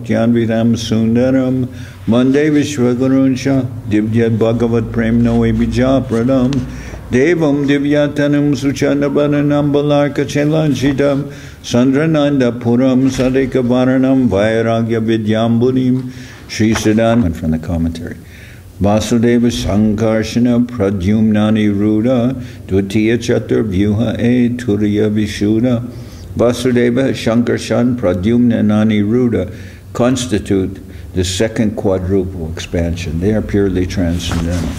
Jnanvidam Sundaram Mande Vishwaguruncha Divyad Bhagavat Prem Noe Bija Pradam Devam Divyatanam Suchanabaranam Balarka Chelanchidam Sandrananda Puram Sadeka Varanam Vairagya Vidyambunim Sri Siddhan. From the commentary. Vasudeva Sankarshana Pradyumnani Ruda Dvitiya Chatur Vyuha E Turiya Vishuddha. Vasudeva Shankarshan Pradyumnani Ruda constitute the second quadruple expansion. They are purely transcendental.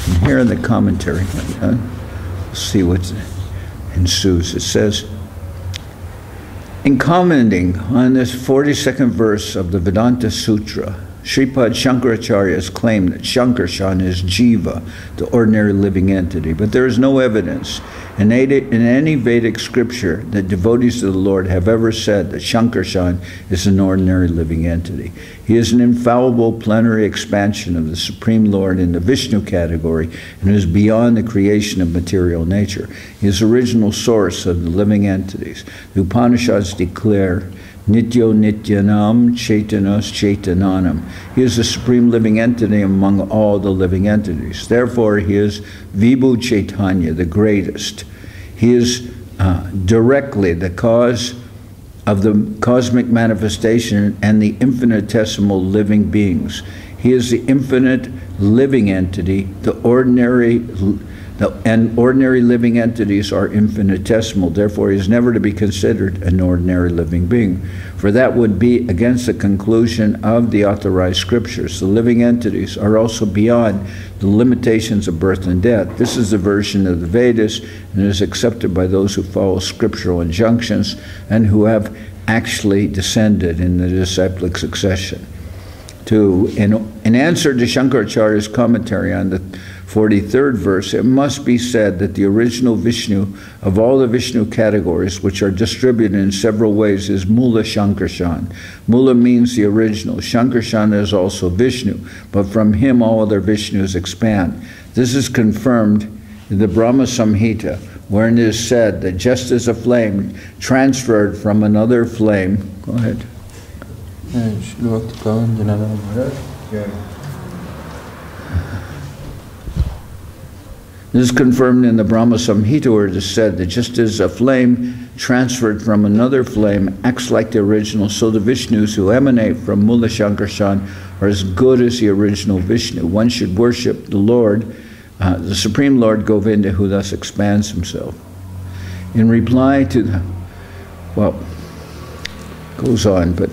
And here in the commentary, let's see what ensues. It says, in commenting on this 42nd verse of the Vedanta Sutra, Sripad Shankaracharya has claimed that Shankarshan is Jiva, the ordinary living entity, but there is no evidence in any Vedic scripture that devotees to the Lord have ever said that Shankarshan is an ordinary living entity. He is an infallible plenary expansion of the Supreme Lord in the Vishnu category and is beyond the creation of material nature. He is the original source of the living entities. The Upanishads declare Nityo Nityanam Chaitanas Chaitananam. He is the supreme living entity among all the living entities. Therefore, he is Vibhu Chaitanya, the greatest. He is directly the cause of the cosmic manifestation and the infinitesimal living beings. He is the infinite living entity, and ordinary living entities are infinitesimal. Therefore, he is never to be considered an ordinary living being, for that would be against the conclusion of the authorized scriptures. The living entities are also beyond the limitations of birth and death. This is the version of the Vedas and is accepted by those who follow scriptural injunctions and who have actually descended in the disciplic succession. In answer to Shankaracharya's commentary on the 43rd verse, it must be said that the original Vishnu of all the Vishnu categories, which are distributed in several ways, is Mula Shankarshan. Mula means the original. Shankarshan is also Vishnu, but from him all other Vishnus expand. This is confirmed in the Brahma Samhita, wherein it is said that just as a flame transferred from another flame, go ahead. Janardan Maharaj. This is confirmed in the Brahma Samhita, where it is said that just as a flame transferred from another flame acts like the original, so the Vishnus who emanate from Mula Shankarshan are as good as the original Vishnu. One should worship the Lord, the Supreme Lord Govinda, who thus expands himself. In reply to the, well, goes on, but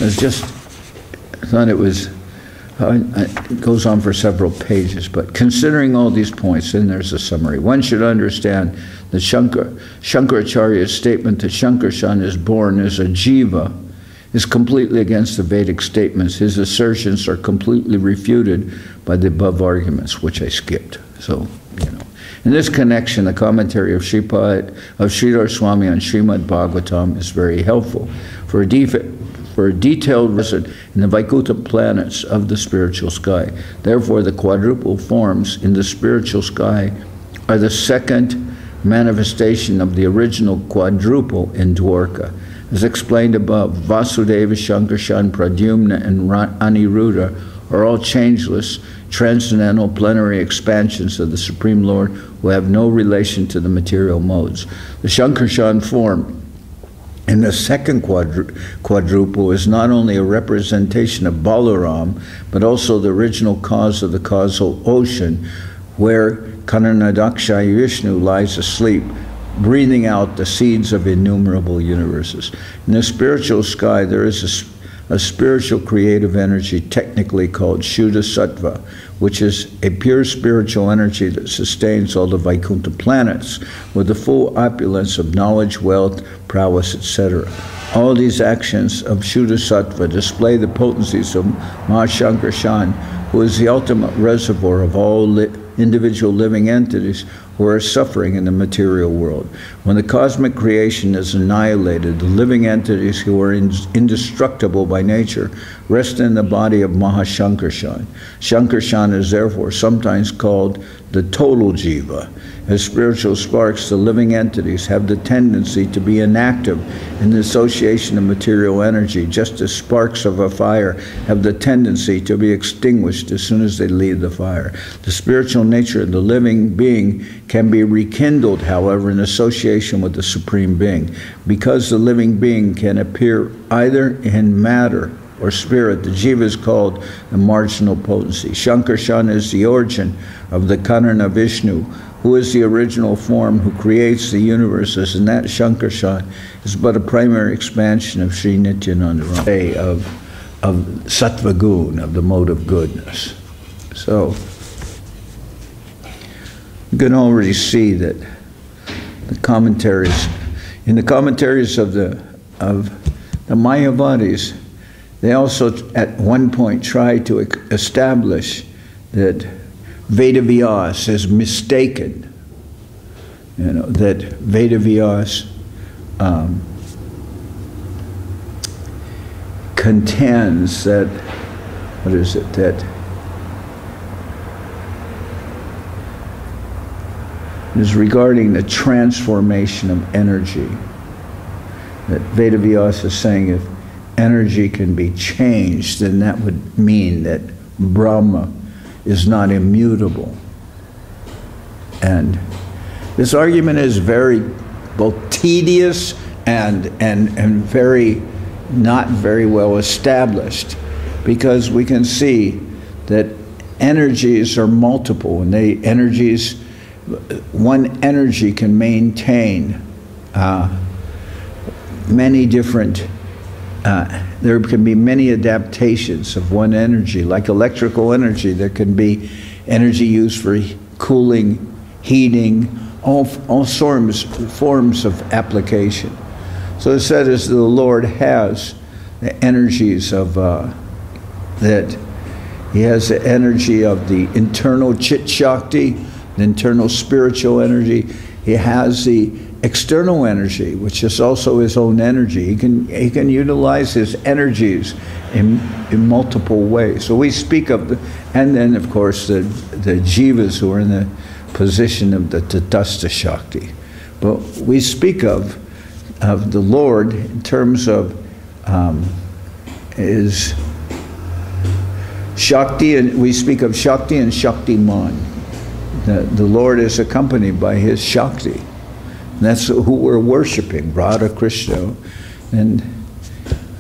it's just, I thought it was, it goes on for several pages, but considering all these points, then there's a summary. One should understand that Shankaracharya's statement that Shankarshan is born as a jiva is completely against the Vedic statements. His assertions are completely refuted by the above arguments, which I skipped. So, you know. In this connection, the commentary of Sripad, of Sridhar Swami on Srimad Bhagavatam is very helpful. For a detailed visit in the Vaikuntha planets of the spiritual sky. Therefore, the quadruple forms in the spiritual sky are the second manifestation of the original quadruple in Dwarka. As explained above, Vasudeva, Shankarshan, Pradyumna, and Aniruddha are all changeless, transcendental plenary expansions of the Supreme Lord who have no relation to the material modes. The Shankarshan form in the second quadruple is not only a representation of Balaram, but also the original cause of the causal ocean, where Kananadaksha Vishnu lies asleep, breathing out the seeds of innumerable universes. In the spiritual sky, there is a spiritual creative energy technically called Shuddha Sattva, which is a pure spiritual energy that sustains all the Vaikuntha planets with the full opulence of knowledge, wealth, prowess, etc. All these actions of Shuddha Sattva display the potencies of Mahashankarshan, who is the ultimate reservoir of all individual living entities who are suffering in the material world. When the cosmic creation is annihilated, the living entities who are indestructible by nature rest in the body of Mahashankarshan. Shankarshan is therefore sometimes called the total jiva, As spiritual sparks, the living entities have the tendency to be inactive in the association of material energy, just as sparks of a fire have the tendency to be extinguished as soon as they leave the fire. The spiritual nature of the living being can be rekindled, however, in association with the Supreme Being. Because the living being can appear either in matter or spirit, the jiva is called the marginal potency. Shankarshan is the origin of the Karana Vishnu, who is the original form, who creates the universes, and that Shankarshan is but a primary expansion of Sri Nityananda, of Sattva Gun, of the mode of goodness. So, you can already see that the commentaries, in the commentaries of the Mayavadis, they also at one point tried to establish that Vedavyas is mistaken, that Vedavyas contends that, that is regarding the transformation of energy. That Vedavyas is saying if energy can be changed, then that would mean that Brahma is not immutable. And this argument is very both tedious and very not very well established, because we can see that energies are multiple, and one energy can maintain many different there can be many adaptations of one energy. Like electrical energy, there can be energy used for cooling, heating, all forms of application. So it said, as the Lord has the energies of that He has the energy of the internal Ch.ch Adi, the internal spiritual energy. He has the external energy, which is also His own energy. He can utilize His energies in multiple ways. So we speak of and then of course the jivas who are in the position of the Tatastha Shakti. But we speak of the Lord in terms of His Shakti, and we speak of Shakti and Shaktiman. The Lord is accompanied by His Shakti. And that's who we're worshiping, Radha Krishna. And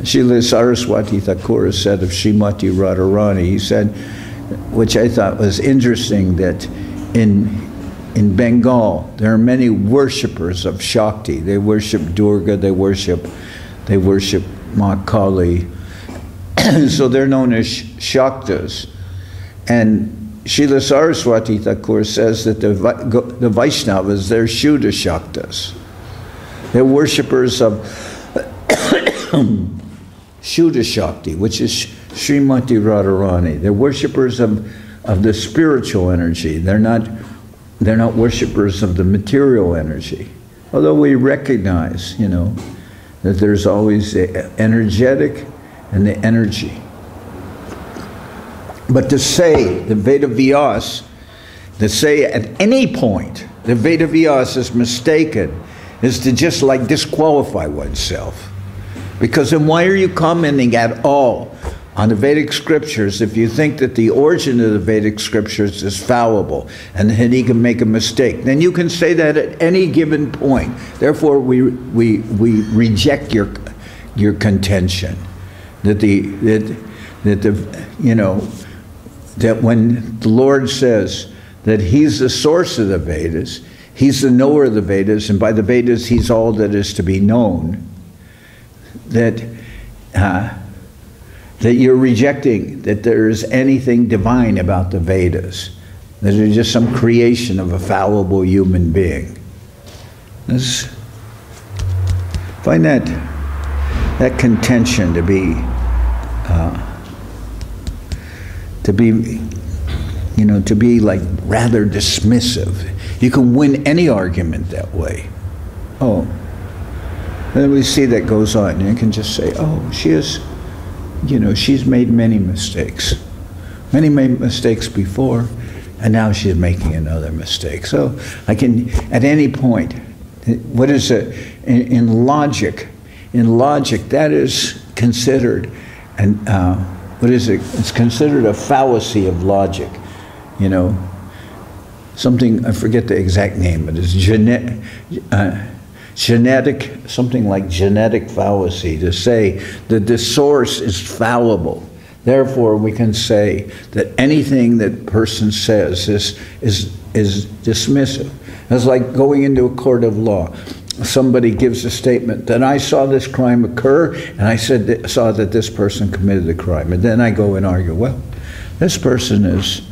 Srila Saraswati Thakur said of Srimati Radharani, he said, which I thought was interesting, that in Bengal there are many worshippers of Shakti. They worship Durga, they worship Ma Kali. So they're known as Shaktas. And Srila Saraswati Thakur says that the Vaishnavas, they're Shuddha Shaktas. They're worshippers of Shuddha Shakti, which is Srimati Radharani. They're worshippers of the spiritual energy. They're not worshippers of the material energy. Although we recognize, that there's always the energetic and the energy. But to say the Vedavyas, to say at any point the Vedavyas is mistaken, is to just like disqualify oneself. Because then why are you commenting at all on the Vedic scriptures if you think that the origin of the Vedic scriptures is fallible and that he can make a mistake? Then you can say that at any given point. Therefore, we reject your contention that that when the Lord says that He's the source of the Vedas, He's the knower of the Vedas, and by the Vedas He's all that is to be known, that you're rejecting that there is anything divine about the Vedas, that they're just some creation of a fallible human being. Find that contention to be like rather dismissive. You can win any argument that way. Oh, then we see that goes on. You can just say, oh, she's made many mistakes. Many made mistakes before. and now she's making another mistake. So I can, at any point, what is it? In logic, that is considered, and what is it? It's considered a fallacy of logic, you know. Something, I forget the exact name, but it's genetic, something like genetic fallacy, to say that the source is fallible. Therefore, we can say that anything that person says is dismissive. It's like going into a court of law. Somebody gives a statement that I saw this crime occur, and I saw that this person committed the crime. And then I go and argue, well, this person is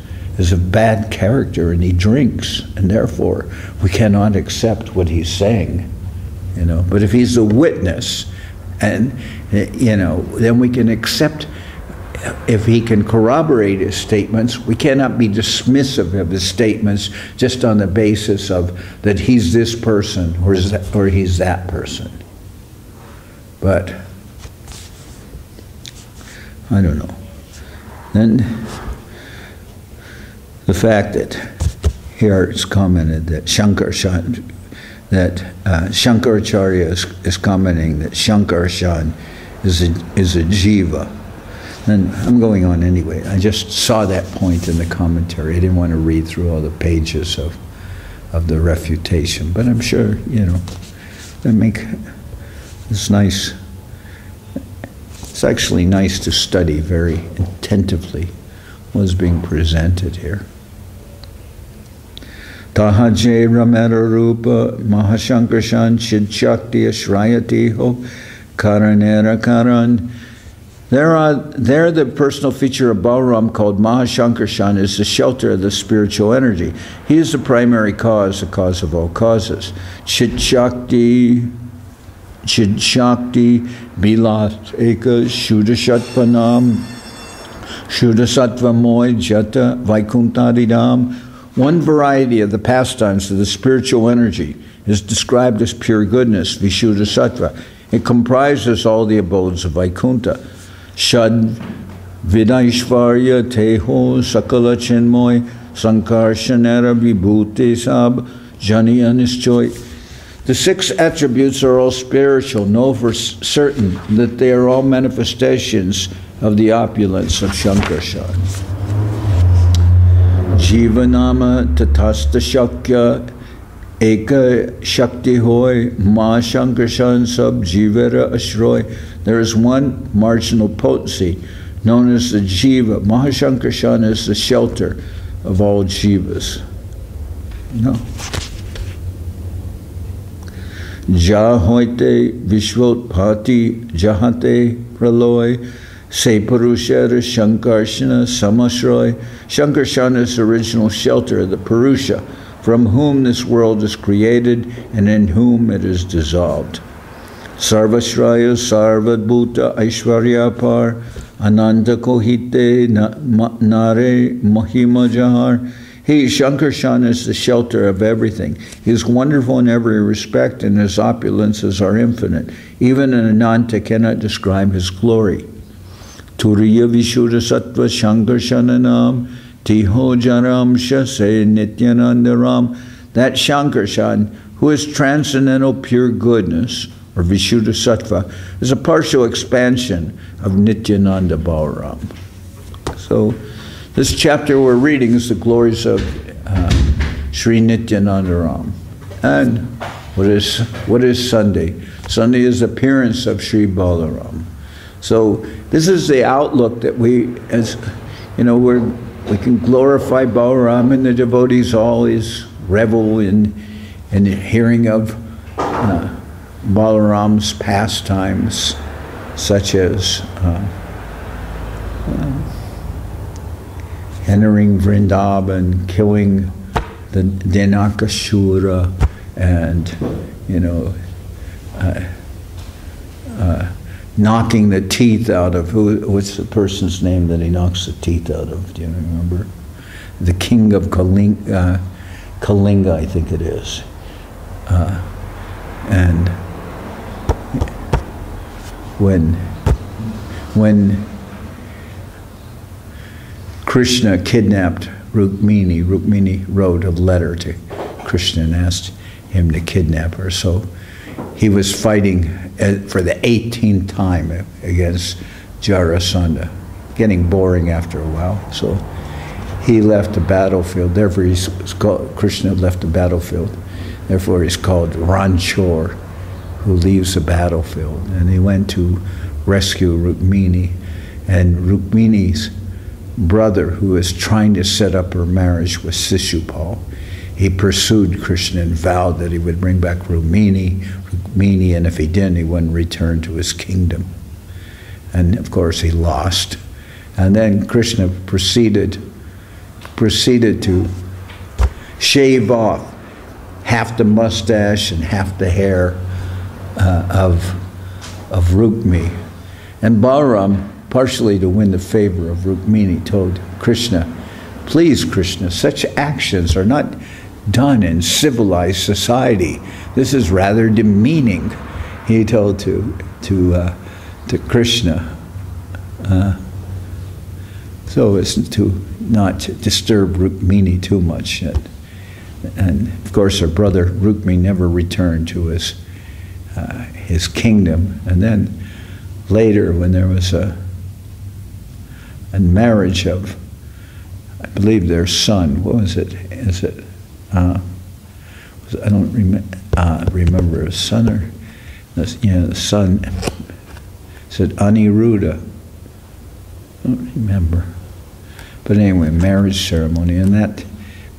a bad character and he drinks, and therefore we cannot accept what he's saying, you know. But if he's a witness, and you know, then we can accept. If he can corroborate his statements, we cannot be dismissive of his statements just on the basis of that he's this person or he's that person. But I don't know. Then the fact that here it's commented that Shankaracharya is commenting that Shankaracharya is a jiva. And I'm going on anyway. I just saw that point in the commentary. I didn't want to read through all the pages of the refutation, but I'm sure, you know, it's nice. It's actually nice to study very attentively what's being presented here. Tahaje Ramera Rupa Mahashankarshan Ch.ch Adi Ashrayati Ho Karanera Karan. There the personal feature of Balaram called Mahashankarshan is the shelter of the spiritual energy. He is the primary cause, the cause of all causes. Ch.ch Adi Bilat Eka Shuddha Sattva Moy Jata Vaikuntadidam. One variety of the pastimes of the spiritual energy is described as pure goodness, Vishuddha Sattva. It comprises all the abodes of Vaikuntha. Shad Vidaishvarya Teho Sakala Chinmoy Sankarshanera Vibhuti Sab Jani Anischoy. The 6 attributes are all spiritual. Know for certain that they are all manifestations of the opulence of Shankarshan. Jivanama Tatasta Shakya Eka Shakti Hoy Ma Shankarshan Sab Jivera Ashroy. There is one marginal potency known as the Jiva. Mahashankarshan is the shelter of all Jivas. No. Jahoite Vishvot Bhati Jahate Praloy Se Purushera Shankarshana Samasroy. Shankarshan is the original shelter of the Purusha, from whom this world is created and in whom it is dissolved. Sarvashraya Sarvadbhuta Aishwaryapar Ananda Kohite Nare Mahima Jahar. He, Shankarshan, is the shelter of everything. He is wonderful in every respect, and his opulences are infinite. Even an Ananta cannot describe his glory. Turiya Vishuddha Sattva Shankarshananam Tiho Jaramsha Se Nityanandaram. That Shankarshan, who is transcendental pure goodness, or Vishuddha Sattva, is a partial expansion of Nityananda Balaram. So this chapter we're reading is the glories of Sri Nityanandaram. And what is Sunday? Sunday is the appearance of Sri Balaram. So this is the outlook that we, as you know, we can glorify Balaram, and the devotees always revel in hearing of Balaram's pastimes, such as entering Vrindavan, killing the Dinakashura, and knocking the teeth out of what's the person's name that he knocks the teeth out of? Do you remember? The king of Kalinga, I think it is. And when Krishna kidnapped Rukmini. Rukmini wrote a letter to Krishna and asked him to kidnap her. So he was fighting for the 18th time against Jarasandha, getting boring after a while. So he left the battlefield. Therefore, Krishna left the battlefield. Therefore, he's called Ranchor, who leaves the battlefield. And he went to rescue Rukmini. And Rukmini's brother, who was trying to set up her marriage with Shishupal, he pursued Krishna and vowed that he would bring back Rukmini, and if he didn't, he wouldn't return to his kingdom. And of course, he lost. And then Krishna proceeded to shave off half the mustache and half the hair of Rukmini. And Balaram, partially to win the favor of Rukmini, told Krishna, "Please, Krishna, such actions are not done in civilized society. This is rather demeaning," he told to Krishna, so as to not disturb Rukmini too much. And of course, her brother Rukmini never returned to his kingdom. And then later, when there was a marriage of, I believe, their son, what was it? I don't remember his son or the son said Aniruddha. I don't remember. But anyway, marriage ceremony, and that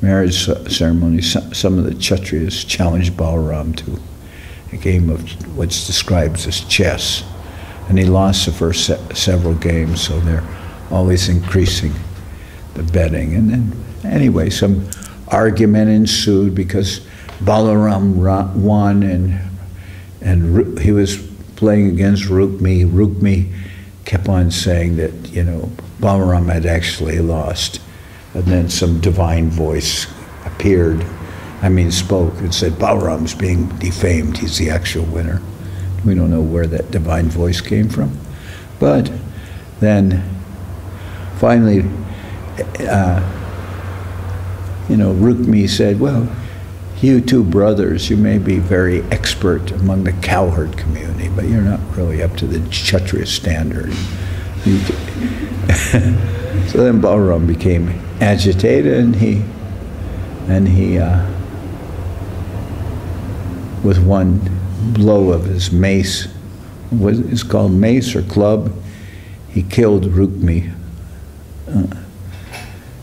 marriage ceremony, some of the Kshatriyas challenged Balaram to a game of what's described as chess, and he lost the first several games, so they're always increasing the betting. And then anyway, some argument ensued because Balaram won, and he was playing against Rukmini. Rukmini kept on saying that, Balaram had actually lost. And then some divine voice spoke and said, "Balaram's being defamed, he's the actual winner." We don't know where that divine voice came from. But then finally, Rukmini said, "Well, you two brothers, you may be very expert among the cowherd community, but you're not really up to the Kshatriya standard." So then Balaram became agitated, and he with one blow of his mace, what is called mace or club, he killed Rukmini.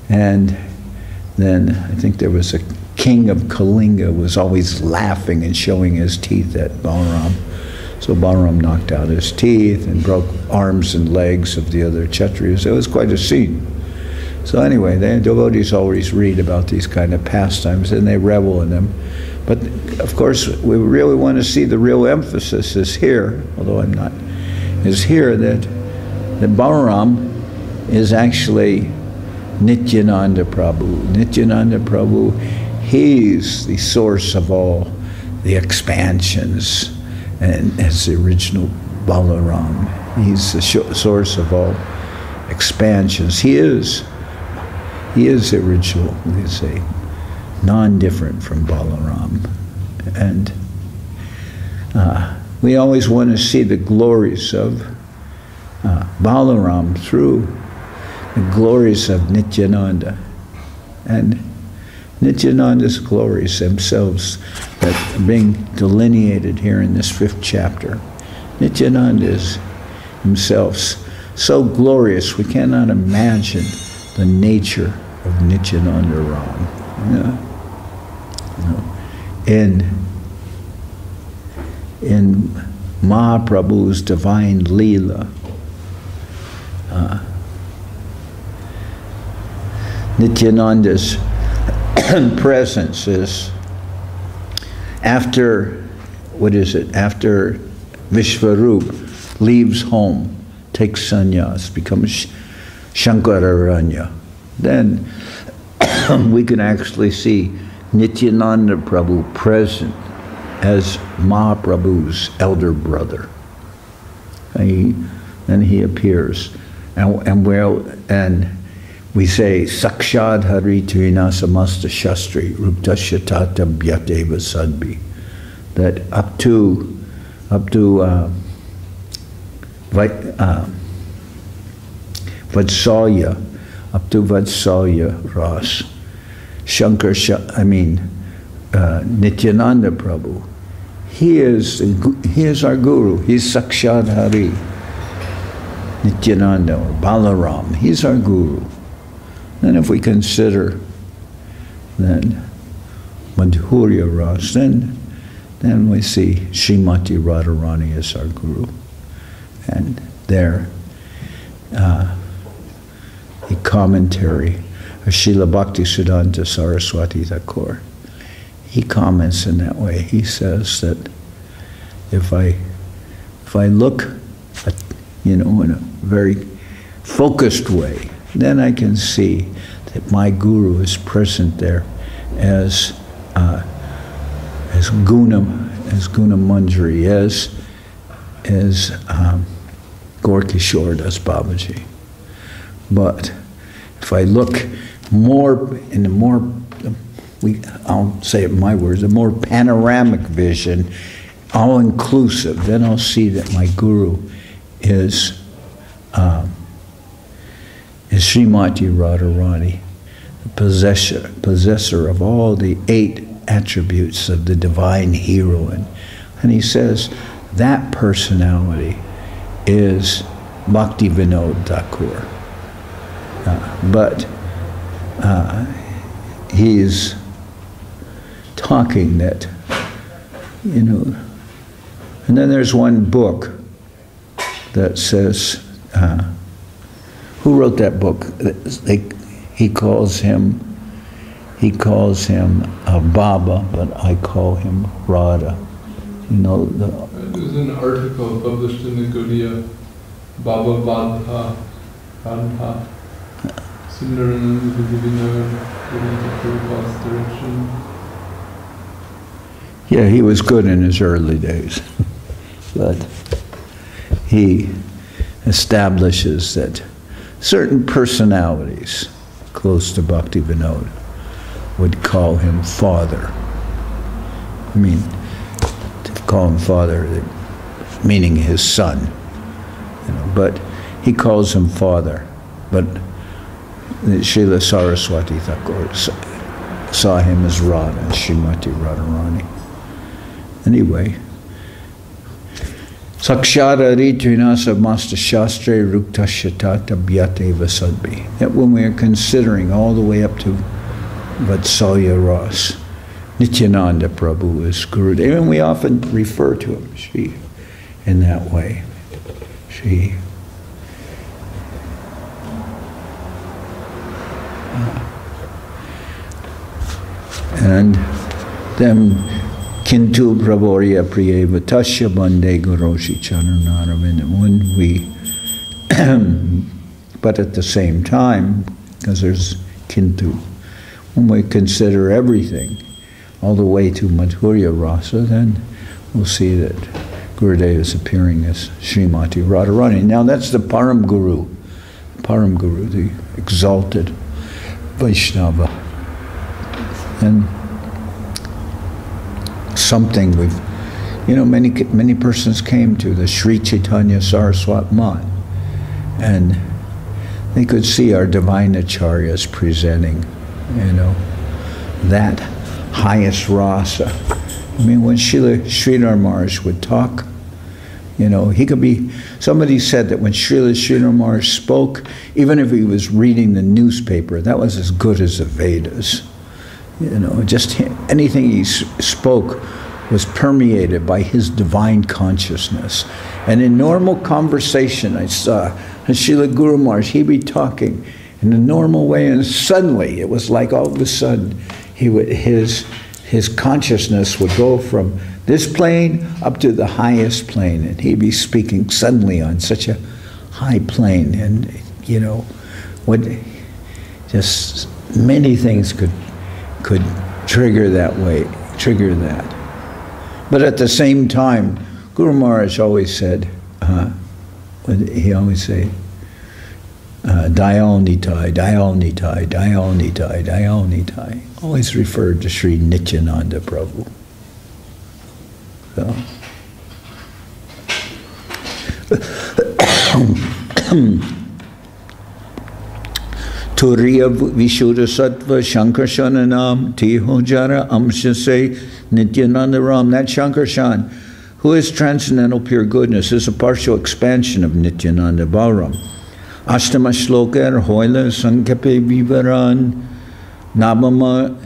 And then I think there was a king of Kalinga was always laughing and showing his teeth at Balaram. So Balaram knocked out his teeth and broke arms and legs of the other Kshatriyas. It was quite a scene. So anyway, the devotees always read about these kind of pastimes and they revel in them. But of course, we really want to see the real emphasis is here, although I'm not, is here that Balaram is actually Nityananda Prabhu. Nityananda Prabhu, he's the source of all the expansions, and as the original Balaram, he's the source of all expansions. He is the original, we could say, non-different from Balaram. And we always want to see the glories of Balaram through the glories of Nityananda. And Nityananda's glories themselves that are being delineated here in this 5th chapter. Nityananda is himself so glorious, we cannot imagine the nature of Nityananda Ram. In Mahaprabhu's divine Leela, Nityananda's presence is after Vishvarup leaves home, takes sannyas, becomes Shankararanya, then we can actually see Nityananda Prabhu present as Mahaprabhu's elder brother. And he appears, and we say Sakshad Hari Trina Samasta Shastri Rupta Shatata Bhyateva Sadbi, that up to Vatsalya, up to Vatsalya Ras, Nityananda Prabhu, he is our guru. He's Sakshad Hari. Nityananda or Balaram, he's our guru. Then if we consider then Madhurya Ras, then we see Srimati Radharani as our guru. And there, a commentary of Srila Bhakti Siddhanta Saraswati Thakur, he comments in that way. He says that if I look at, in a very focused way, then I can see that my guru is present there as Guna Manjari, as Gorkishore Das Babaji. But if I look more in the more, I'll say it in my words, a more panoramic vision, all-inclusive, then I'll see that my guru is Srimati Radharani, the possessor of all the 8 attributes of the divine heroine. And he says that personality is Bhakti Vinod Thakur. But he's talking that, and then there's one book that says, who wrote that book? He calls him Baba, but I call him Radha. There's an article published in the Gaudiya, Baba Vadha, Radha, Sundarananda Vivinod, according to Prabhupada's direction. Yeah, he was good in his early days, but he establishes that certain personalities close to Bhakti Vinod would call him father. I mean, to call him father, meaning his son. But he calls him father. But Srila Saraswati Thakur saw him as Radha, Srimati Radharani. Anyway, Sakshara Ritrinasa Masta Shastre Rukta Shatata Bhyate Vasadbi. That when we are considering all the way up to Vatsalya Ras, Nityananda Prabhu is Gurudev, and we often refer to him in that way. And then Kintu Prabhorya Priye Vatasya Bande Guroshi Chanarnaravind. When we, but at the same time, because there's Kintu, when we consider everything, all the way to Madhurya Rasa, then we'll see that Gurudev is appearing as Srimati Radharani. Now that's the Param Guru, the exalted Vaishnava. And something we've, many persons came to the Sri Chaitanya Saraswat Mat, and they could see our divine acharyas presenting, that highest rasa. I mean, when Sridhar Maharaj would talk, he could be, somebody said that when Sridhar Maharaj spoke, even if he was reading the newspaper, that was as good as the Vedas. Just anything he spoke was permeated by his divine consciousness. And in normal conversation, I saw Srila Guru Maharaj, he'd be talking in a normal way, and suddenly, it was like all of a sudden, his consciousness would go from this plane up to the highest plane, and he'd be speaking suddenly on such a high plane, and just many things could trigger that. But at the same time, Guru Maharaj always said, he always say, Dayal-nitai, Dayal-nitai, Dayal-nitai, Dayal-nitai. Always referred to Sri Nityananda Prabhu. So. Turiya Vishuddha Sattva Shankarshananam Tihojara Amshase Nityananda Ram. That Shankarshan, who is transcendental pure goodness, is a partial expansion of Nityananda Balaram. Ashtama Shloker Hoila Sankape Vivaran Nabama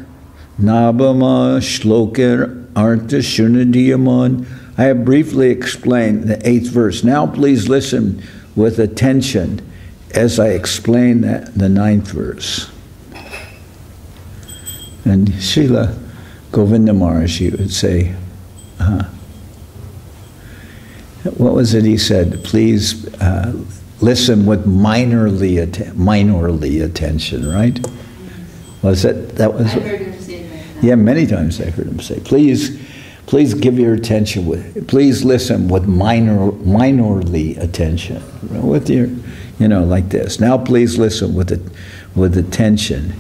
Shloker Artha Shunadiyaman. I have briefly explained the 8th verse. Now please listen with attention as I explain the 9th verse. And Srila Govinda Maharaj would say, what was it he said? Please listen with minorly attention, right? Was it? That was. I heard him say that. Yeah, many times I heard him say, please give your attention please listen with minorly attention. With your, like this. Now please listen with attention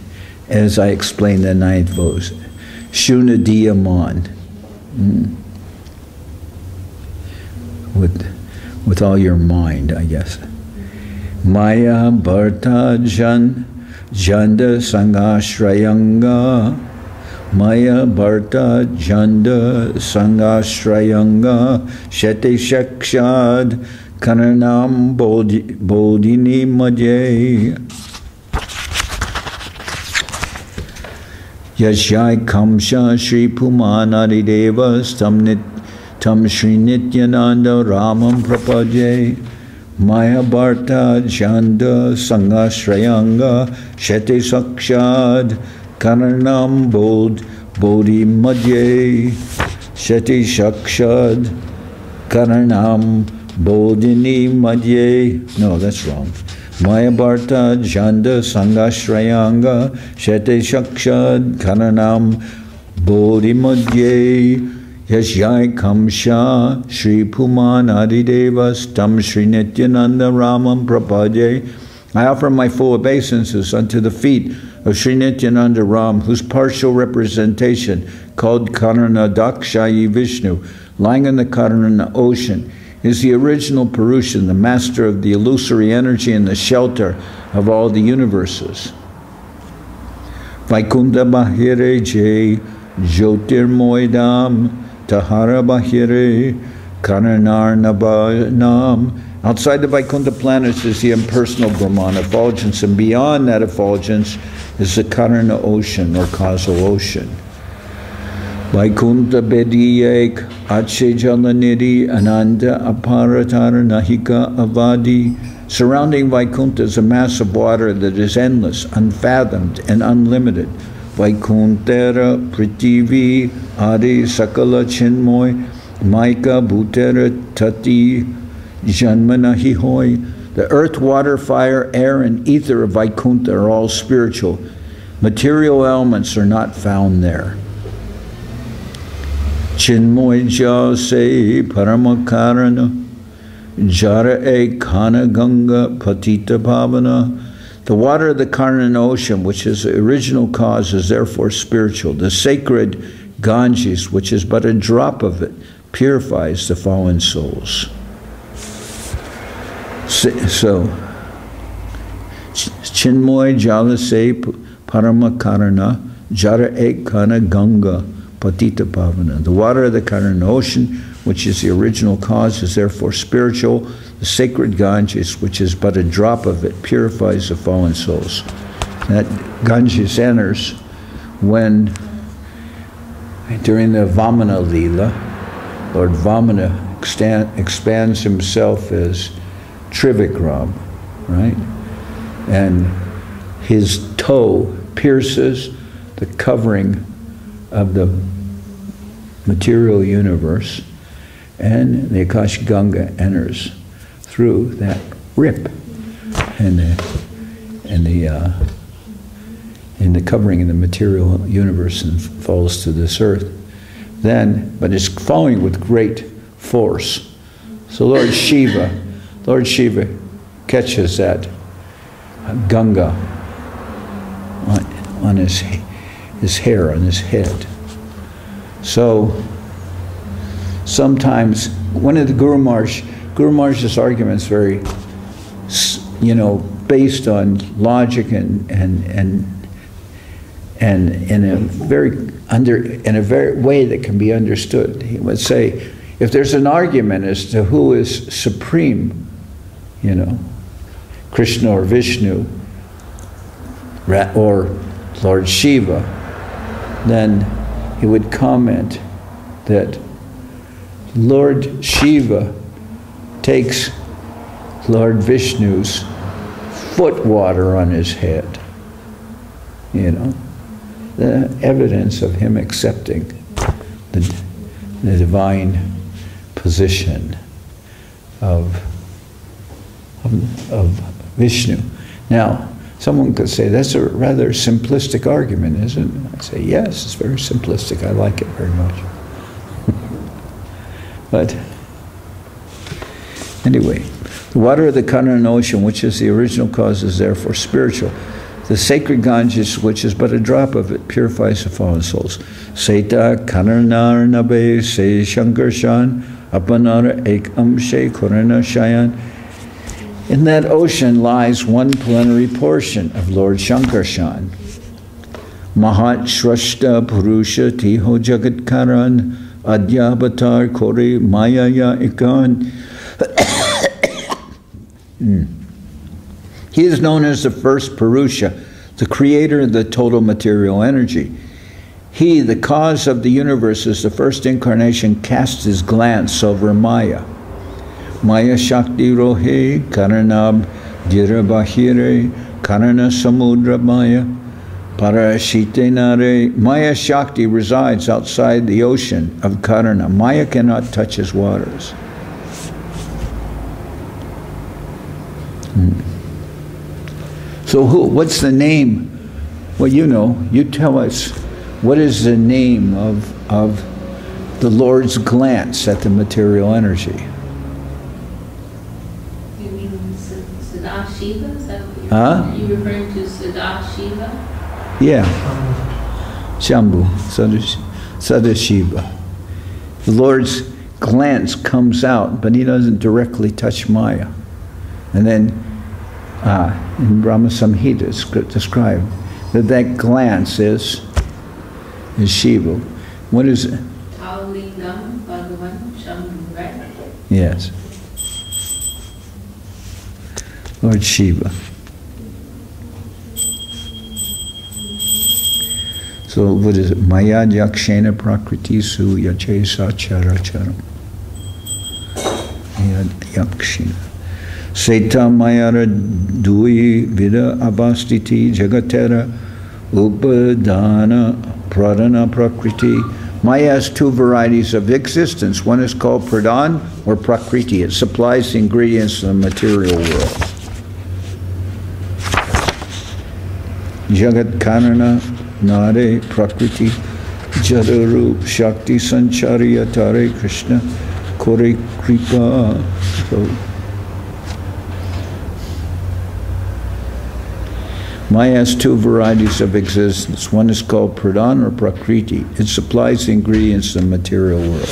as I explain the 9th verse. Shunadiyaman. With all your mind, I guess. Maya Bharta Janda Sangashrayanga. Maya Bharta Janda Sangashrayanga. Shete Shakshad Kananam Bodhini Madhye. Yashai Kamsha Shri Pumanadi Devas Tam Shri Nityananda Ramam Prapaje. Maya Bharta Janda Sangashrayanga Shete Sakshad Karanam Bodhi Madhye. Shete Sakshad Karanam Bodhini Madhye. No, that's wrong. Maya Bharta Janda Sangashrayanga Shete Sakshad Karanam Bodhi Madhye. Yashyai Kamsha Shri Puman Adidevas Tam Shri Nityananda Ramam Prapaje. I offer my full obeisances unto the feet of Shri Nityananda Ram, whose partial representation, called Karana Dakshayi Vishnu, lying in the Karana ocean, is the original Purushan, the master of the illusory energy and the shelter of all the universes. Vaikunta Bahire Jai Jyotir Moidam Tahara Bahire Karanarnabanam. Outside the Vaikuntha planets is the impersonal Brahman effulgence, and beyond that effulgence is the Karana ocean or causal ocean. Vaikuntha Bediyek Ache Jalanidhi Ananda Aparatar Nahika Avadi. Surrounding Vaikuntha is a mass of water that is endless, unfathomed, and unlimited. Vaikuntera Prithvi Adi Sakala Chinmoy Maika Bhutera Tati Janmanahi Hoy. The earth, water, fire, air, and ether of Vaikuntha are all spiritual. Material elements are not found there. Chinmoy Jase Paramakarana Jara E Kana Ganga Patita Pavana. The water of the Karana ocean, which is the original cause, is therefore spiritual. The sacred Ganges, which is but a drop of it, purifies the fallen souls. So, Chinmoy Jalase Paramakarana Jara Ekana Ganga Patita Pavana. The water of the Karana ocean, which is the original cause, is therefore spiritual. The sacred Ganges, which is but a drop of it, purifies the fallen souls. That Ganges enters when, during the Vamana Leela, Lord Vamana expands himself as Trivikram, right? And his toe pierces the covering of the material universe, and the Akash Ganga enters through that rip in the covering of the material universe and falls to this earth. Then, but it's falling with great force. So Lord Shiva catches that Ganga on his hair, on his head. So sometimes one of the Guru Maharaj's arguments very, based on logic and in a very way that can be understood. He would say, if there's an argument as to who is supreme, Krishna or Vishnu, or Lord Shiva, then he would comment that Lord Shiva takes Lord Vishnu's foot water on his head. The evidence of him accepting the divine position of Vishnu. Now, someone could say, that's a rather simplistic argument, isn't it? I'd say, yes, it's very simplistic. I like it very much. But anyway, the water of the Kanana ocean, which is the original cause, is therefore spiritual. The sacred Ganges, which is but a drop of it, purifies the fallen souls. Seta Kananar Nabe Se Shankarshan Apanara Ek Amshe Korana Shayan. In that ocean lies one plenary portion of Lord Shankarshan. Mahat Shrashta Purusha Tiho Jagat Karan Adhyavatar Kore Mayaya Ikan. He is known as the first Purusha, the creator of the total material energy. He, the cause of the universe, is the first incarnation, cast his glance over Maya. Maya Shakti Rohe Karanab Dirabahire Karana Samudra Maya Parashite Nare. Maya Shakti resides outside the ocean of Karana. Maya cannot touch his waters. So what's the name? Well, you tell us, what is the name of the Lord's glance at the material energy? You mean Sadashiva? Is that what Huh? you're referring to, Sadashiva? Yeah. Shambhu, Sadashiva. The Lord's glance comes out, but he doesn't directly touch Maya. And then in Brahma Samhita it's described that glance is Shiva. What is it? Taulingam Bhagavan Shambhu, right? Yes. Lord Shiva. So what is it? Maya Yakshena Prakriti Su Yache Sacharacharam. Maya Yakshena. Seta Mayara Dui Vida Abastiti Jagatera Upadana Pradana Prakriti. Maya has two varieties of existence. One is called Pradhan or Prakriti. It supplies the ingredients of the material world. Jagat Karana Nare Prakriti Jadarup Shakti Sancharya Tare Krishna Kore Kripa. So, Maya has two varieties of existence. One is called Pradhan or Prakriti. It supplies the ingredients of the material world.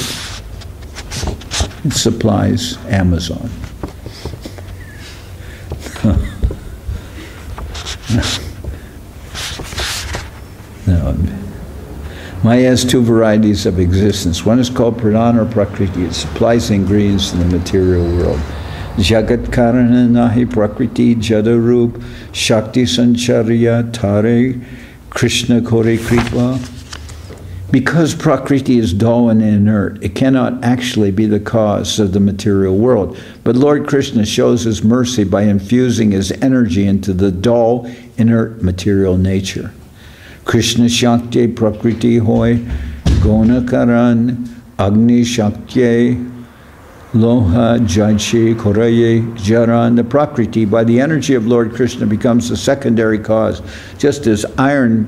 It supplies Amazon. No. Maya has two varieties of existence. One is called Pradhan or Prakriti. It supplies the ingredients in the material world. Jagat Karana Nahi Prakriti Jadarup Shakti Sancharya Tare Krishna Kore Kripa. Because Prakriti is dull and inert, it cannot actually be the cause of the material world. But Lord Krishna shows his mercy by infusing his energy into the dull, inert material nature. Krishna Shakti Prakriti Hoy Gona Karan Agni Shakti Loha Jaishi Koraye Jaran. The Prakriti, by the energy of Lord Krishna, becomes the secondary cause, just as iron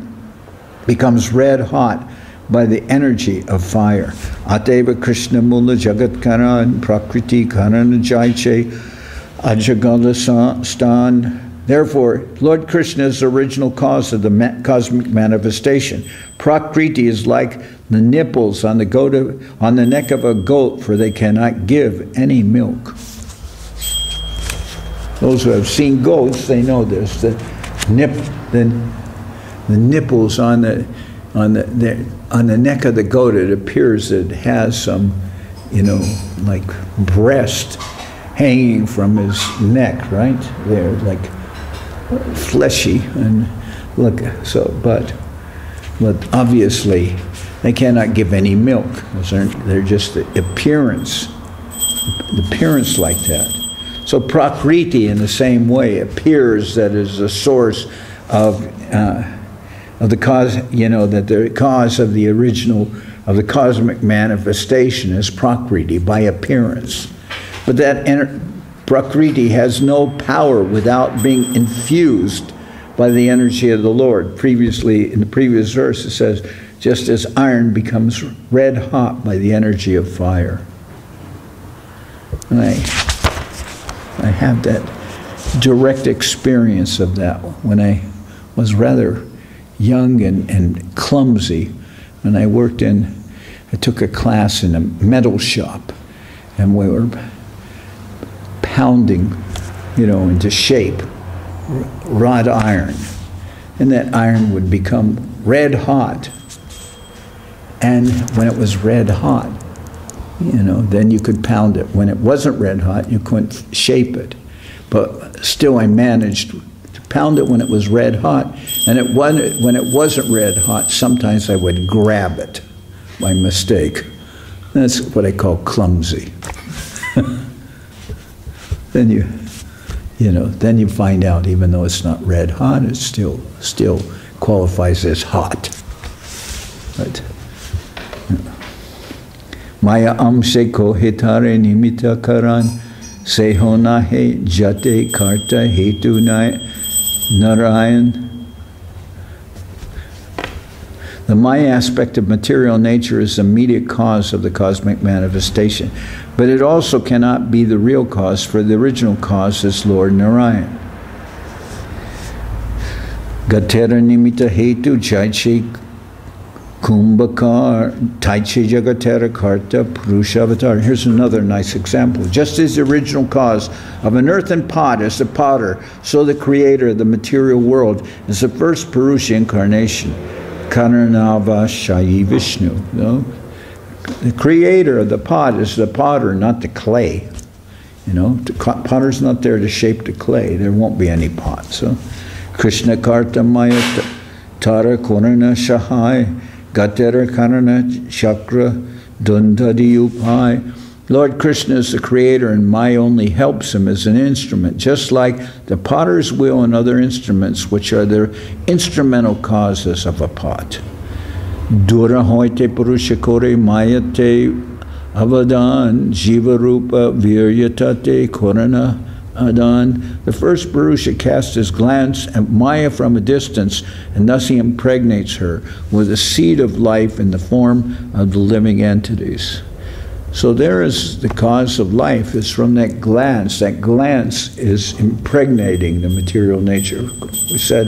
becomes red hot by the energy of fire. Ateva Krishna Mula Jagat Karan Prakriti Karan Jaiche Ajagala Stan Therefore, Lord Krishna is the original cause of the cosmic manifestation. Prakriti is like the nipples on the neck of a goat, for they cannot give any milk. Those who have seen goats, they know this. The nipples on the neck of the goat, it appears it has some, like breast hanging from his neck, right? They're like fleshy and look. So, but obviously they cannot give any milk. They're just the appearance like that. So Prakriti, in the same way, appears that is the source of the cause. That the cause of the original of the cosmic manifestation is Prakriti by appearance, but that Prakriti has no power without being infused by the energy of the Lord. Previously, in the previous verse, it says, just as iron becomes red hot by the energy of fire. And I have that direct experience of that when I was rather young and clumsy. When I took a class in a metal shop, and we were pounding, into shape, wrought iron. And that iron would become red hot. And when it was red hot, then you could pound it. When it wasn't red hot, you couldn't shape it. But still I managed to pound it when it was red hot. And when it wasn't red hot, sometimes I would grab it by mistake. That's what I call clumsy. Then you find out, even though it's not red hot, it still qualifies as hot. But Maya amse ko hitare nimita karan sehona he jate karta hetu narayan. The Maya aspect of material nature is the immediate cause of the cosmic manifestation, but it also cannot be the real cause, for the original cause is Lord Narayan. Gatera nimita hetu Ch.ch Kumbhakar Ch.ch Jagatera Karta Purusha. Here's another nice example. Just as the original cause of an earthen pot is the potter, so the creator of the material world is the first Purusha incarnation. Karanava Shayi Vishnu. The creator of the pot is the potter, not the clay. The potter's not there to shape the clay. There won't be any pot. So, Krishna Karta Maya Tara Korana Shahai Gatera Karana Chakra Dundadi Upai. Lord Krishna is the creator, and Maya only helps him as an instrument, just like the potter's wheel and other instruments, which are the instrumental causes of a pot. Dura hoite purusha kore mayate avadan jiva rupa viryatate korana adan. The first Purusha casts his glance at Maya from a distance, and thus he impregnates her with the seed of life in the form of the living entities. So there is the cause of life, is from that glance. That glance is impregnating the material nature. We said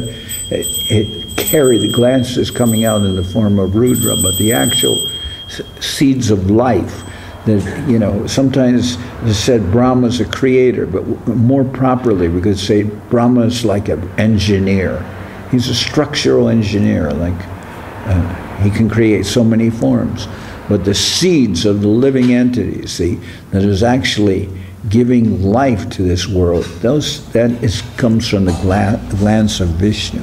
the glance is coming out in the form of Rudra, but the actual seeds of life, that, sometimes it's said Brahma's a creator, but more properly we could say Brahma is like an engineer. He's a structural engineer, he can create so many forms. But the seeds of the living entities, that is actually giving life to this world, comes from the glance of Vishnu.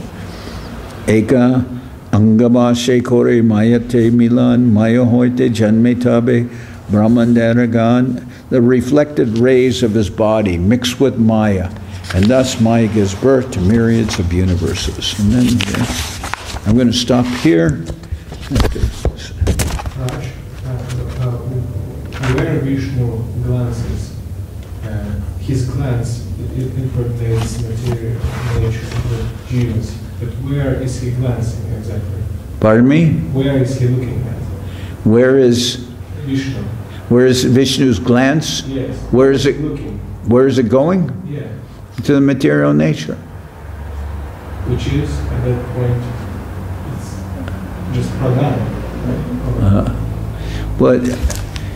Eka angabashe kore mayate milan maya hoite janmetabe brahmandaragan. The reflected rays of his body mix with Maya, and thus Maya gives birth to myriads of universes. And then I'm going to stop here. Where Vishnu glances, his glance impregnates material nature with genius. But where is he glancing exactly? Pardon me? Where is he looking at? Where is Vishnu? Where is Vishnu's glance? Yes. Where is it looking? Where is it going? Yeah. To the material nature. which is at that point it's just pradhan, right? But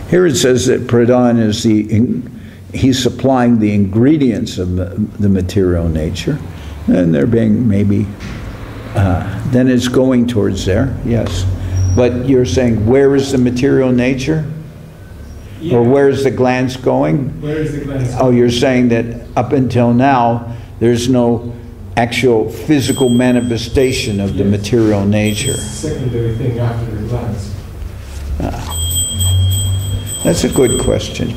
here it says that pradhan is he's supplying the ingredients of the material nature, and they're being maybe, then it's going towards there, yes. But you're saying, where is the material nature? Yeah. Or where is the glance going? Where is the glance? Oh, you're saying that up until now, there's no actual physical manifestation of the material nature. Secondary thing after the glance. That's a good question.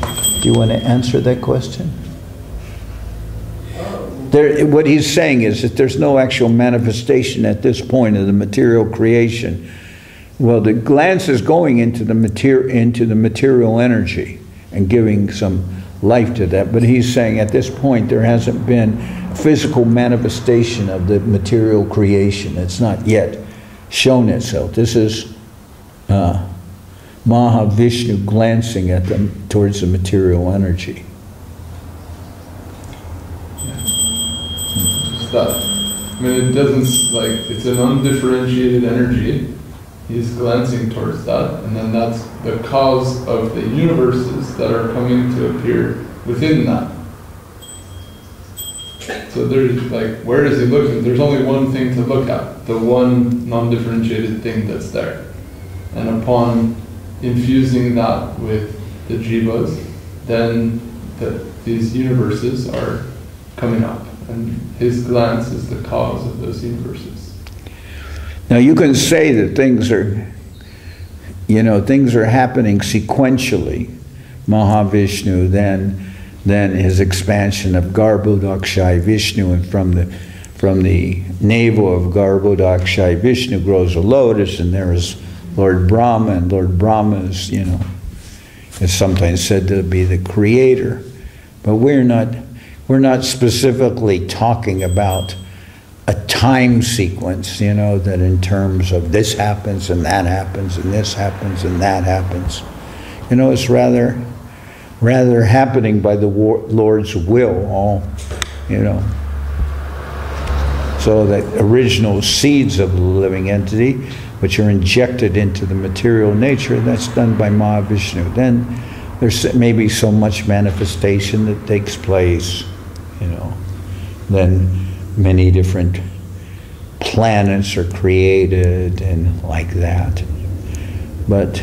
Do you want to answer that question? What he's saying is that there's no actual manifestation at this point of the material creation. Well, the glance is going into the material energy and giving some life to that. But he's saying at this point there hasn't been physical manifestation of the material creation. It's not yet shown itself. This is Mahavishnu glancing at them towards the material energy. Just that. I mean, it doesn't, like, it's an undifferentiated energy. He's glancing towards that, and then that's the cause of the universes that are coming to appear within that. So there's, like, where is he looking? There's only one thing to look at, the one non-differentiated thing that's there. And upon infusing that with the jivas, then these universes are coming up, and his glance is the cause of those universes. Now you can say that things are happening sequentially. Mahavishnu, then his expansion of Garbhodakshai Vishnu, and from the navel of Garbhodakshai Vishnu grows a lotus, and there is Lord Brahma, and Lord Brahma is, is sometimes said to be the creator. But we're not specifically talking about a time sequence, that in terms of this happens and that happens and this happens and that happens. It's rather happening by the Lord's will, all, So the original seeds of the living entity, which are injected into the material nature, that's done by Mahavishnu. Then there's maybe so much manifestation that takes place, Then many different planets are created and like that. But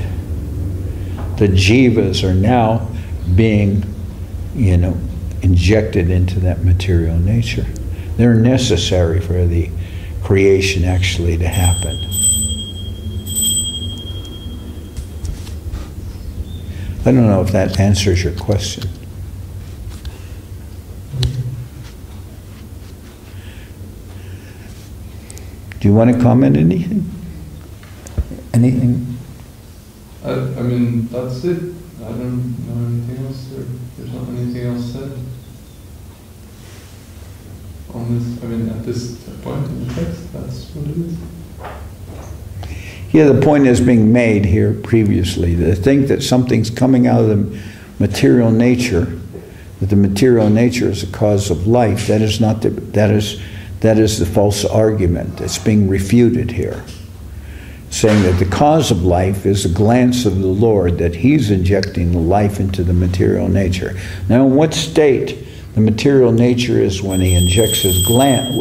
the jivas are now being, injected into that material nature. They're necessary for the creation actually to happen. I don't know if that answers your question. Do you want to comment anything? Anything? I mean, that's it. I don't know anything else. There's not anything else said on this. I mean, at this point in the text, that's what it is. Yeah, the point is being made here previously. To think that something's coming out of the material nature, that the material nature is the cause of life, that is not that is the false argument that's being refuted here. Saying that the cause of life is the glance of the Lord, that He's injecting the life into the material nature. Now, in what state the material nature is when He injects His glance,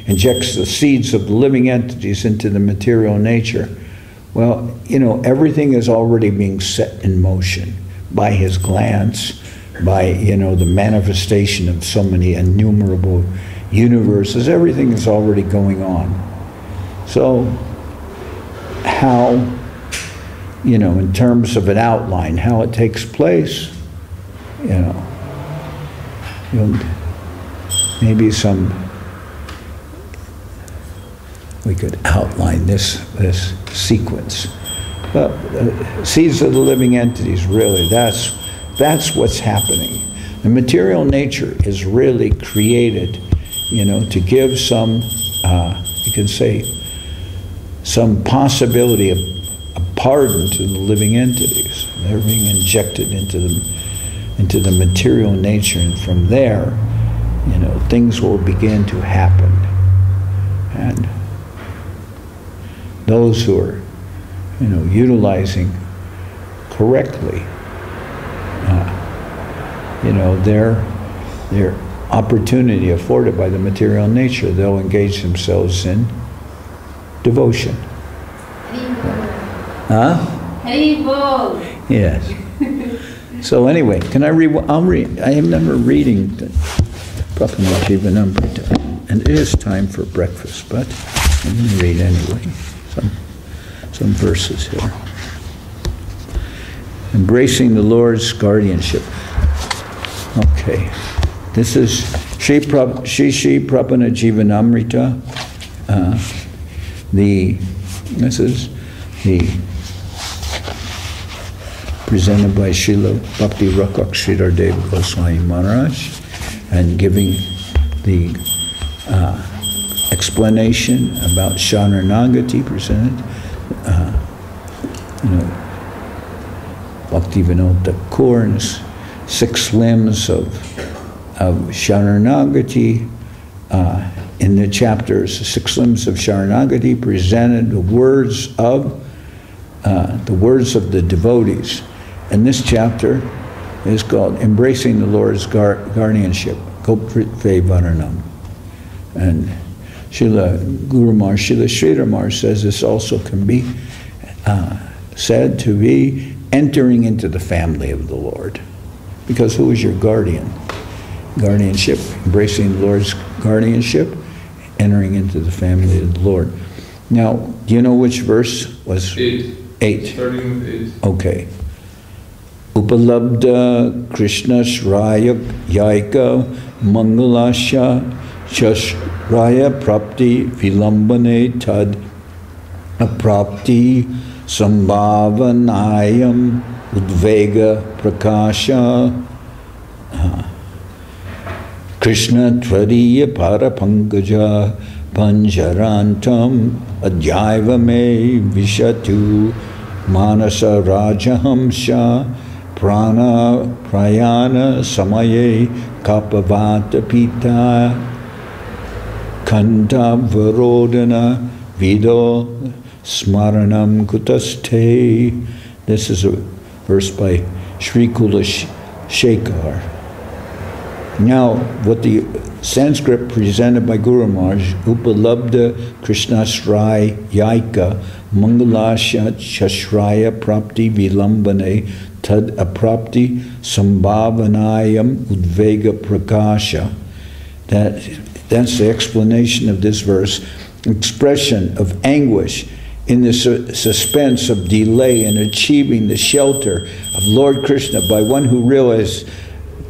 injects the seeds of the living entities into the material nature? Well, everything is already being set in motion by His glance, by, the manifestation of so many innumerable universes. Everything is already going on. So, how, in terms of an outline, how it takes place, maybe we could outline this sequence. But seeds of the living entities, really, that's what's happening. The material nature is really created, to give some, you can say, some possibility of a pardon to the living entities. They're being injected into the material nature, and from there, things will begin to happen. those who are, utilizing correctly, their opportunity afforded by the material nature, they'll engage themselves in devotion. Huh? Haribol. Yes. So anyway, can I read? I'll read. I remember reading the Pavan Jivanamrita, and it is time for breakfast, but I'm going to read anyway. Some verses here. Embracing the Lord's guardianship. Okay, this is Ch.ch Pavan Jivanamrita. This is the presented by Srila Bhakti Rakak Sridhar Deva Goswami Maharaj, and giving the explanation about Sharanagati presented. Bhakti Vinod Thakur's 6 limbs of Sharanagati. In the chapters, the 6 limbs of Sharanagati presented the words of the devotees. And this chapter is called Embracing the Lord's Guardianship, Gopritve Varanam. And Srila Guru Maharaj, Srila Sridhar Maharaj says this also can be said to be entering into the family of the Lord. Because who is your guardian? Guardianship, embracing the Lord's guardianship, entering into the family of the Lord. Now, do you know which verse was? 8. 8. Starting with 8. Okay. Upalabdha Krishna Shraya Yaika Mangalasha Chashraya Prapti Vilambane Tad Aprapti Sambhavanayam Udvega Prakasha Krishna Tvariya Parapankaja Panjarantam Adyaivame Vishatu Manasa Rajahamsha Prana Prayana Samaye Kapavata Pita Kanta Varodana Vido Smaranam Kutaste. This is a verse by Sri Kulashekar. Now, what the Sanskrit presented by Guru Maharaj, Upalabdha Krishnashraya Yaika Mangalasha Chashraya Prapti Vilambane Tad Aprapti Sambhavanayam Udvega Prakasha. That's the explanation of this verse. Expression of anguish in the suspense of delay in achieving the shelter of Lord Krishna by one who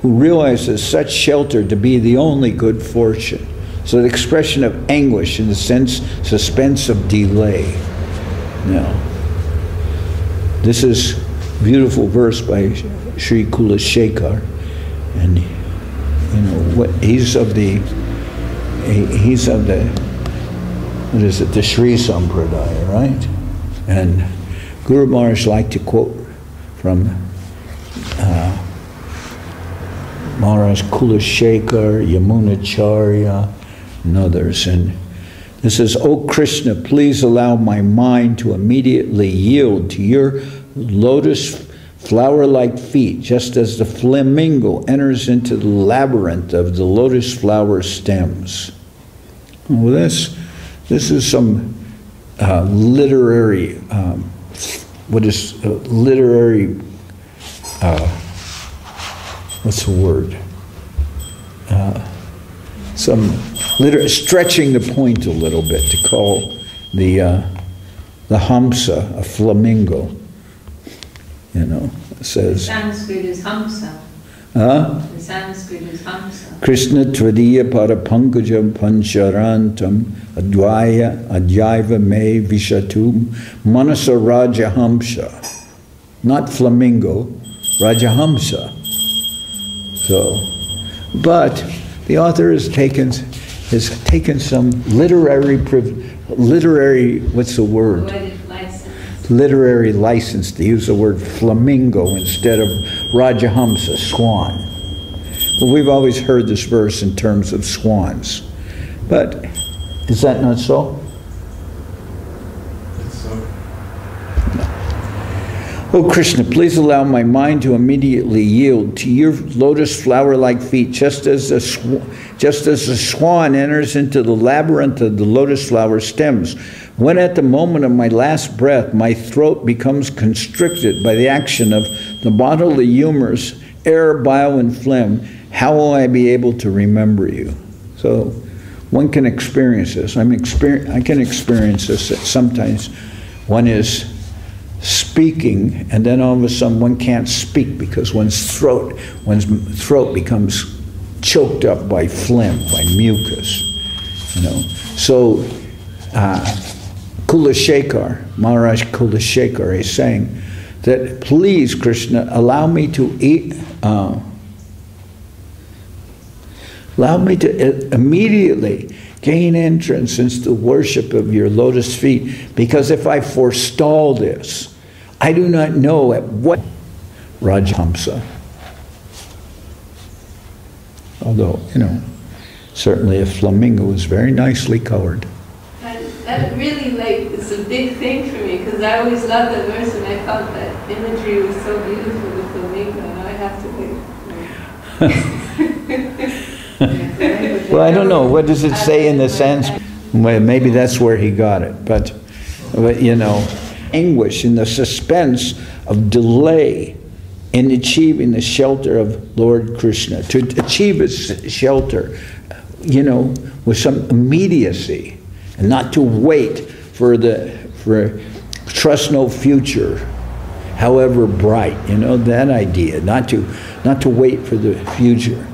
realizes such shelter to be the only good fortune. So the expression of anguish in the suspense of delay. Now, this is a beautiful verse by Sri Kulashekar, and he's of the what is it, the Sri Sampradaya, right? And Guru Maharaj liked to quote from Maharaj Kulashekar, Yamunacharya, and others. And this says, "O Krishna, please allow my mind to immediately yield to your lotus flower-like feet, just as the flamingo enters into the labyrinth of the lotus flower stems." Well, this is some literary, what's the word? Stretching the point a little bit to call the hamsa a flamingo. It says. Sanskrit is hamsa. Huh? The Sanskrit is hamsa. Krishna Tvadiya Parapankajam Pancharantam Adyaiva Me Vishatum Manasa Rajahamsa. Not flamingo, Rajahamsa. So, but the author has taken some literary, what's the word? Literary license to use the word flamingo instead of Rajahamsa, swan. Well, we've always heard this verse in terms of swans. But is that not so? Oh Krishna, please allow my mind to immediately yield to your lotus flower-like feet, just as a swan enters into the labyrinth of the lotus flower stems. When at the moment of my last breath, my throat becomes constricted by the action of the bodily humors, air, bile, and phlegm, how will I be able to remember you? So one can experience this. I can experience this that sometimes one is speaking, and then all of a sudden one can't speak because one's throat becomes choked up by phlegm, by mucus, you know. So Kulashekar, Maharaj Kulashekar is saying that, please Krishna, allow me to immediately gain entrance into the worship of your lotus feet, because if I forestall this, I do not know at what Rajhamsa. Although, you know, certainly a flamingo is very nicely colored. That really, like, is a big thing for me, because I always loved that verse, and I thought that imagery was so beautiful, the flamingo, and I have to think. Well, I don't know. What does it say in the Sanskrit? Well, maybe that's where he got it. But you know, anguish in the suspense of delay in achieving the shelter of Lord Krishna. To achieve his shelter, you know, with some immediacy, and not to wait for trust no future, however bright. You know, that idea. Not to wait for the future.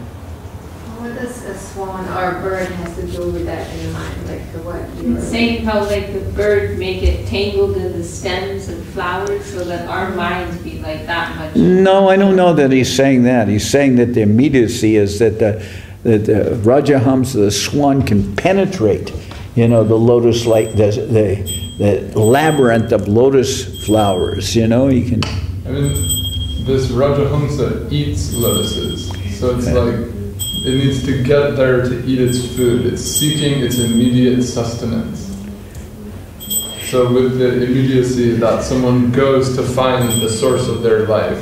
Our bird has to do with that in mind, like the what? It's saying how like the bird may get tangled in the stems and flowers, so that our minds be like that much. No, I don't know that he's saying that. He's saying that the immediacy is that the Rajhamsa, the swan, can penetrate, you know, the lotus, like the labyrinth of lotus flowers. You know, he can. I mean, this Rajhamsa eats lotuses, so it's like. It needs to get there to eat its food. It's seeking its immediate sustenance. So with the immediacy that someone goes to find the source of their life,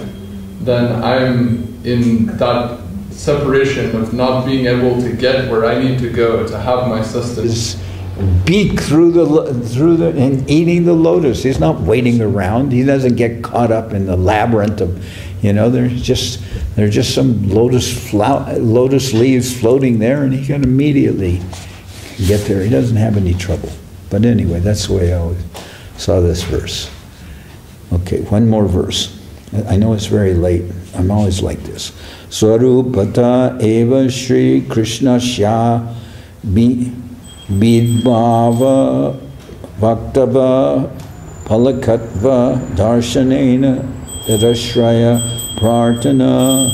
then I'm in that separation of not being able to get where I need to go to have my sustenance. Beak through the and eating the lotus. He's not waiting around. He doesn't get caught up in the labyrinth of, you know, there's just some lotus leaves floating there, and he can immediately get there. He doesn't have any trouble. But anyway, that's the way I always saw this verse. Okay, one more verse. I know it's very late. I'm always like this. Swarupata eva Shri Krishna Shya Bidbhava Vaktava Palakatva Darshanena Rashraya Prarthana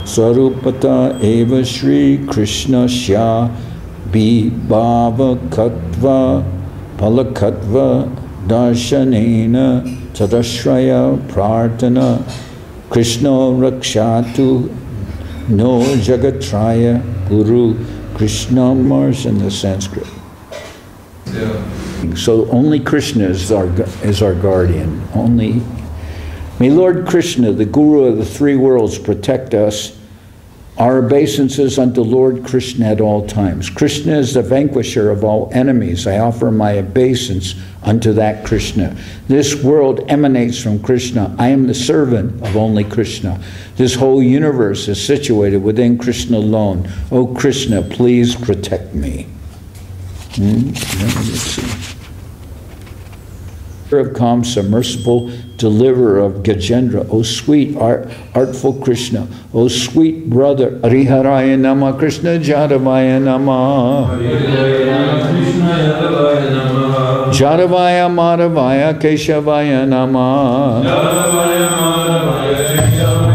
Swarupata eva Shri Krishna Shya Bidbhava Katva Palakatva Darshanena Tarashraya Prarthana Krishna Rakshatu No Jagatraya Guru Krishna Mars in the Sanskrit. Yeah. So only Krishna is our guardian. Only. May Lord Krishna, the Guru of the three worlds, protect us, our obeisances unto Lord Krishna at all times. Krishna is the vanquisher of all enemies. I offer my obeisance unto that Krishna. This world emanates from Krishna. I am the servant of only Krishna. This whole universe is situated within Krishna alone. O Krishna, please protect me. Let's see. Of Kamsa, merciful deliverer of Gajendra, O sweet artful Krishna, O sweet brother, Hariharaya Nama, Krishna Jadavaya Nama, Jadavaya Madhavaya Keshavaya Nama,